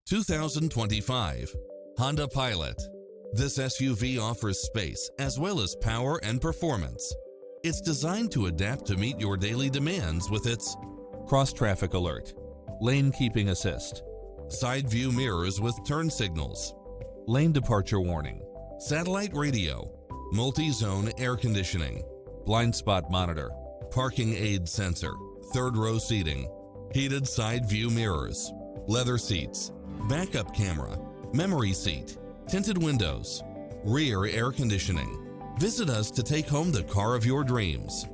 2025 Honda Pilot. This SUV offers space as well as power and performance. It's designed to adapt to meet your daily demands with its cross-traffic alert, lane keeping assist, side view mirrors with turn signals, lane departure warning, satellite radio, multi-zone air conditioning, blind spot monitor, parking aid sensor, third row seating, heated side view mirrors, leather seats, backup camera, memory seat, tinted windows, rear air conditioning. Visit us to take home the car of your dreams.